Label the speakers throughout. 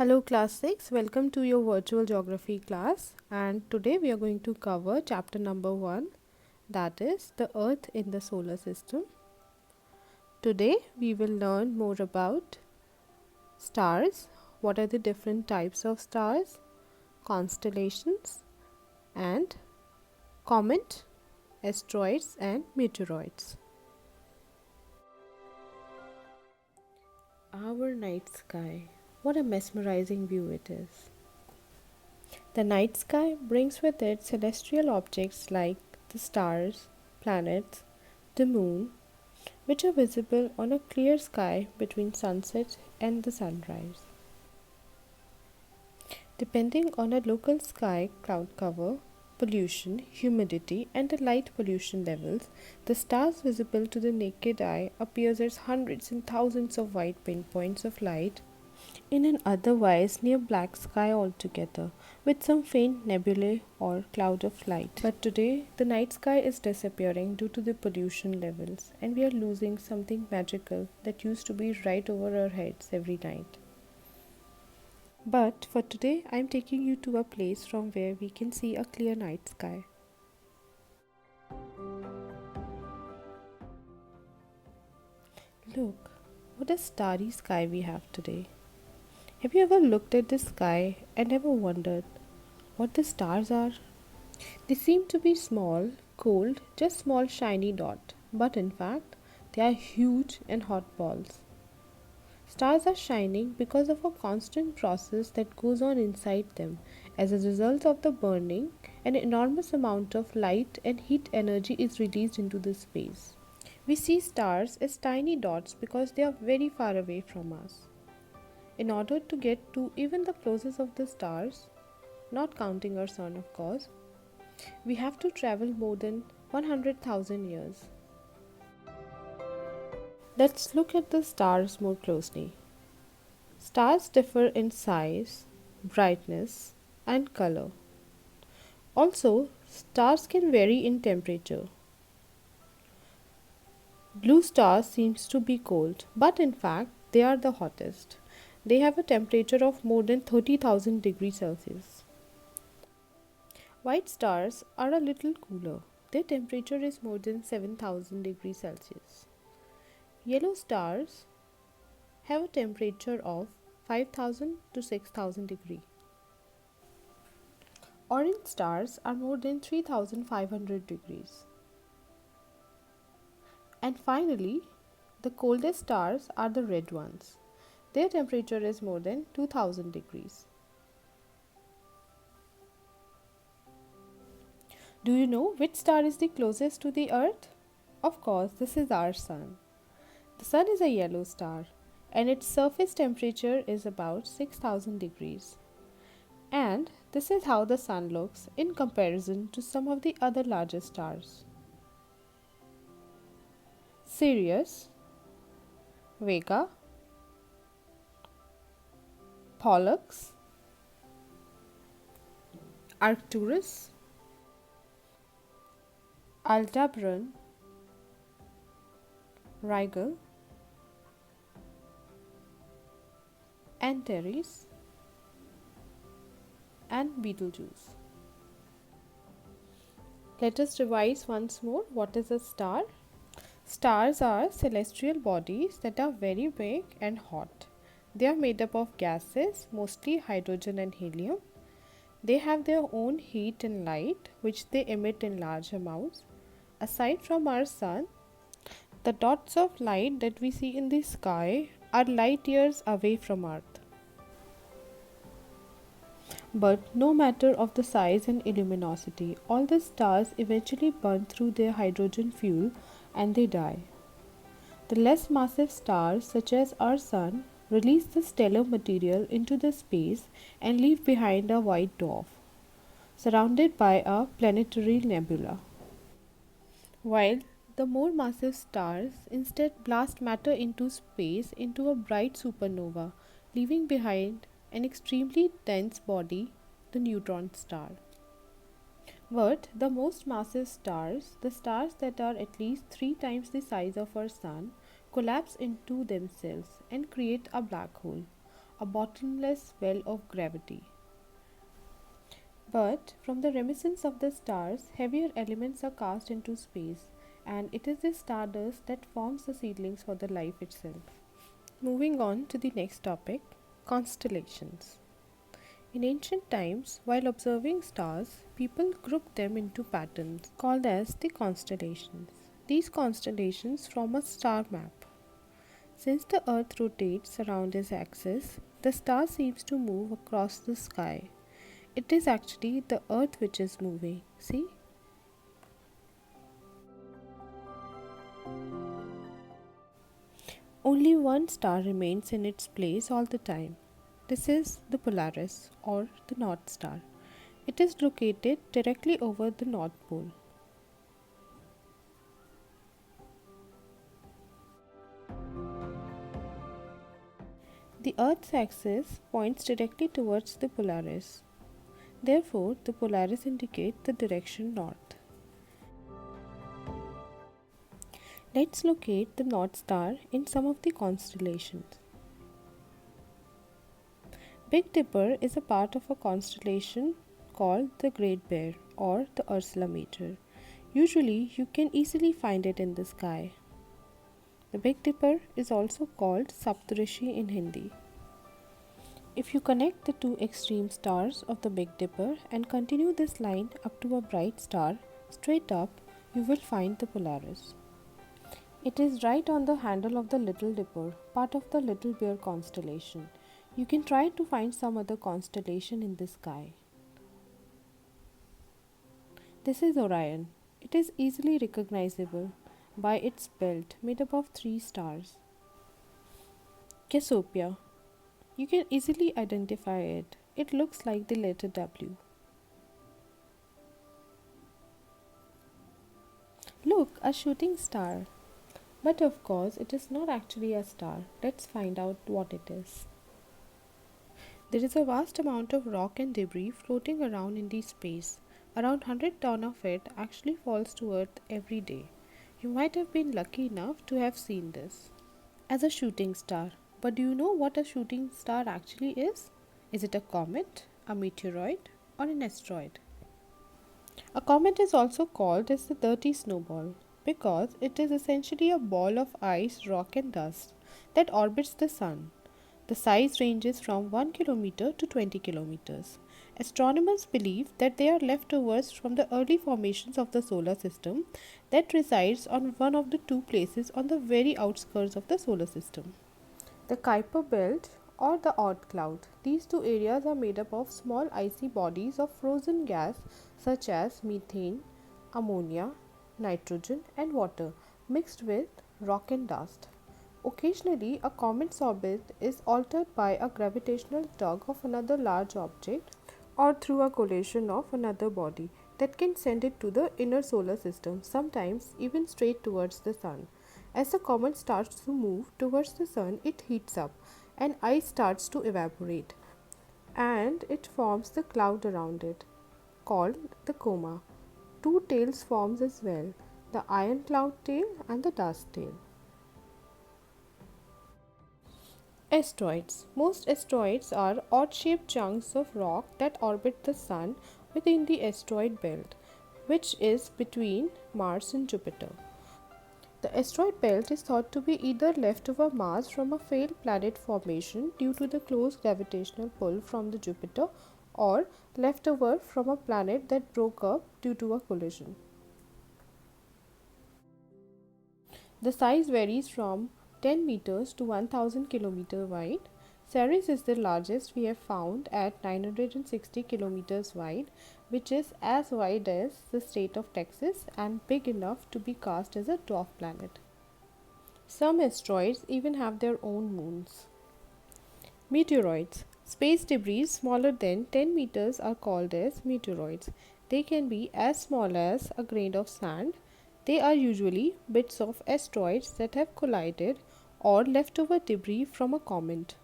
Speaker 1: Hello class 6, welcome to your virtual geography class, and today we are going to cover chapter number 1, that is the earth in the solar system. Today we will learn more about stars, what are the different types of stars, constellations and comet, asteroids and meteoroids. Our night sky, what a mesmerizing view it is. The night sky brings with it celestial objects like the stars, planets, the moon, which are visible on a clear sky between sunset and the sunrise. Depending on a local sky cloud cover, pollution, humidity, and the light pollution levels, the stars visible to the naked eye appears as hundreds and thousands of white pinpoints of light in an otherwise near black sky altogether, with some faint nebulae or cloud of light. But today, the night sky is disappearing due to the pollution levels, and we are losing something magical that used to be right over our heads every night. But for today, I am taking you to a place from where we can see a clear night sky. Look, what a starry sky we have today. Have you ever looked at the sky and ever wondered what the stars are? They seem to be small, cold, just small shiny dot, but in fact, they are huge and hot balls. Stars are shining because of a constant process that goes on inside them. As a result of the burning, an enormous amount of light and heat energy is released into the space. We see stars as tiny dots because they are very far away from us. In order to get to even the closest of the stars, not counting our sun of course, we have to travel more than 100,000 years. Let's look at the stars more closely. Stars differ in size, brightness, and color. Also, stars can vary in temperature. Blue stars seems to be cold, but in fact, they are the hottest. They have a temperature of more than 30,000 degrees Celsius. White stars are a little cooler. Their temperature is more than 7,000 degrees Celsius. Yellow stars have a temperature of 5,000 to 6,000 degrees. Orange stars are more than 3,500 degrees. And finally, the coldest stars are the red ones. Their temperature is more than 2,000 degrees. Do you know which star is the closest to the Earth? Of course, this is our Sun. The Sun is a yellow star and its surface temperature is about 6,000 degrees. And this is how the Sun looks in comparison to some of the other larger stars: Sirius, Vega, Pollux, Arcturus, Aldebaran, Rigel, Antares, and Betelgeuse. Let us revise once more what is a star. Stars are celestial bodies that are very big and hot. They are made up of gases, mostly hydrogen and helium. They have their own heat and light, which they emit in large amounts. Aside from our sun, the dots of light that we see in the sky are light years away from Earth. But no matter of the size and luminosity, all the stars eventually burn through their hydrogen fuel and they die. The less massive stars, such as our Sun, release the stellar material into the space and leave behind a white dwarf, surrounded by a planetary nebula. While the more massive stars instead blast matter into space into a bright supernova, leaving behind an extremely dense body, the neutron star. But the most massive stars, the stars that are at least 3 times the size of our Sun, collapse into themselves and create a black hole. a bottomless well of gravity. But from the reminiscence of the stars, heavier elements are cast into space, and it is this stardust that forms the seedlings for the life itself. Moving on to the next topic, constellations. In ancient times, while observing stars, people grouped them into patterns called as the constellations. These constellations form a star map. Since the earth rotates around its axis, the star seems to move across the sky. It is actually the earth which is moving. See? Only one star remains in its place all the time. This is the Polaris or the North Star. It is located directly over the North Pole. The Earth's axis points directly towards the Polaris. Therefore, the Polaris indicates the direction north. Let's locate the North Star in some of the constellations. Big Dipper is a part of a constellation called the Great Bear or the Ursula Major. Usually, you can easily find it in the sky. The Big Dipper is also called Saptarishi in Hindi. If you connect the two extreme stars of the Big Dipper and continue this line up to a bright star, straight up, you will find the Polaris. It is right on the handle of the Little Dipper, part of the Little Bear constellation. You can try to find some other constellation in the sky. This is Orion. It is easily recognizable by its belt made up of 3 stars. Cassiopeia. You can easily identify it. It looks like the letter W. Look, a shooting star. But of course, it is not actually a star. Let's find out what it is. There is a vast amount of rock and debris floating around in the space. Around 100 tons of it actually falls to Earth every day. You might have been lucky enough to have seen this as a shooting star. But do you know what a shooting star actually is? Is it a comet, a meteoroid, or an asteroid? A comet is also called as the dirty snowball because it is essentially a ball of ice, rock, and dust that orbits the sun. The size ranges from 1 kilometer to 20 kilometers. Astronomers believe that they are leftovers from the early formations of the solar system that resides on one of the two places on the very outskirts of the solar system. The Kuiper Belt or the Oort cloud. These two areas are made up of small icy bodies of frozen gas such as methane, ammonia, nitrogen, and water mixed with rock and dust. Occasionally, a comet's orbit is altered by a gravitational tug of another large object or through a collision of another body that can send it to the inner solar system, sometimes even straight towards the sun. As the comet starts to move towards the sun, it heats up and ice starts to evaporate and it forms the cloud around it called the coma. Two tails forms as well, the iron cloud tail and the dust tail. Asteroids. Most asteroids are odd-shaped chunks of rock that orbit the sun within the asteroid belt, which is between Mars and Jupiter. The asteroid belt is thought to be either leftover mass from a failed planet formation due to the close gravitational pull from the Jupiter or leftover from a planet that broke up due to a collision. The size varies from 10 meters to 1000 kilometers wide. Ceres is the largest we have found at 960 kilometers wide, which is as wide as the state of Texas and big enough to be cast as a dwarf planet. Some asteroids even have their own moons. Meteoroids. Space debris smaller than 10 meters are called as meteoroids. They can be as small as a grain of sand. They are usually bits of asteroids that have collided or leftover debris from a comet.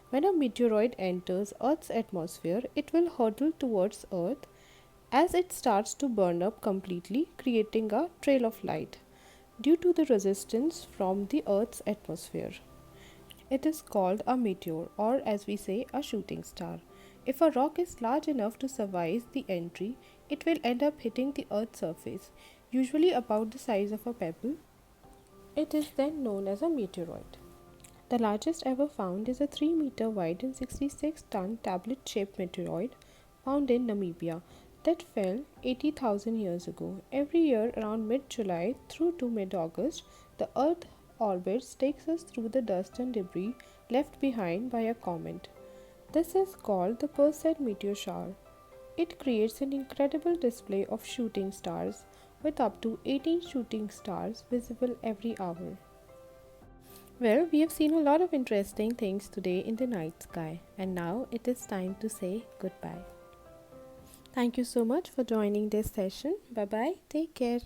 Speaker 1: When a meteoroid enters Earth's atmosphere, it will hurtle towards Earth as it starts to burn up completely, creating a trail of light due to the resistance from the Earth's atmosphere. It is called a meteor, or as we say, a shooting star. If a rock is large enough to survive the entry, it will end up hitting the Earth's surface, usually about the size of a pebble. It is then known as a meteoroid. The largest ever found is a 3-meter wide and 66-ton tablet shaped meteoroid found in Namibia that fell 80,000 years ago. Every year, around mid July through to mid August, the Earth orbits takes us through the dust and debris left behind by a comet. This is called the Perseid meteor shower. It creates an incredible display of shooting stars, with up to 18 shooting stars visible every hour. Well, we have seen a lot of interesting things today in the night sky, and now it is time to say goodbye. Thank you so much for joining this session. Bye bye. Take care.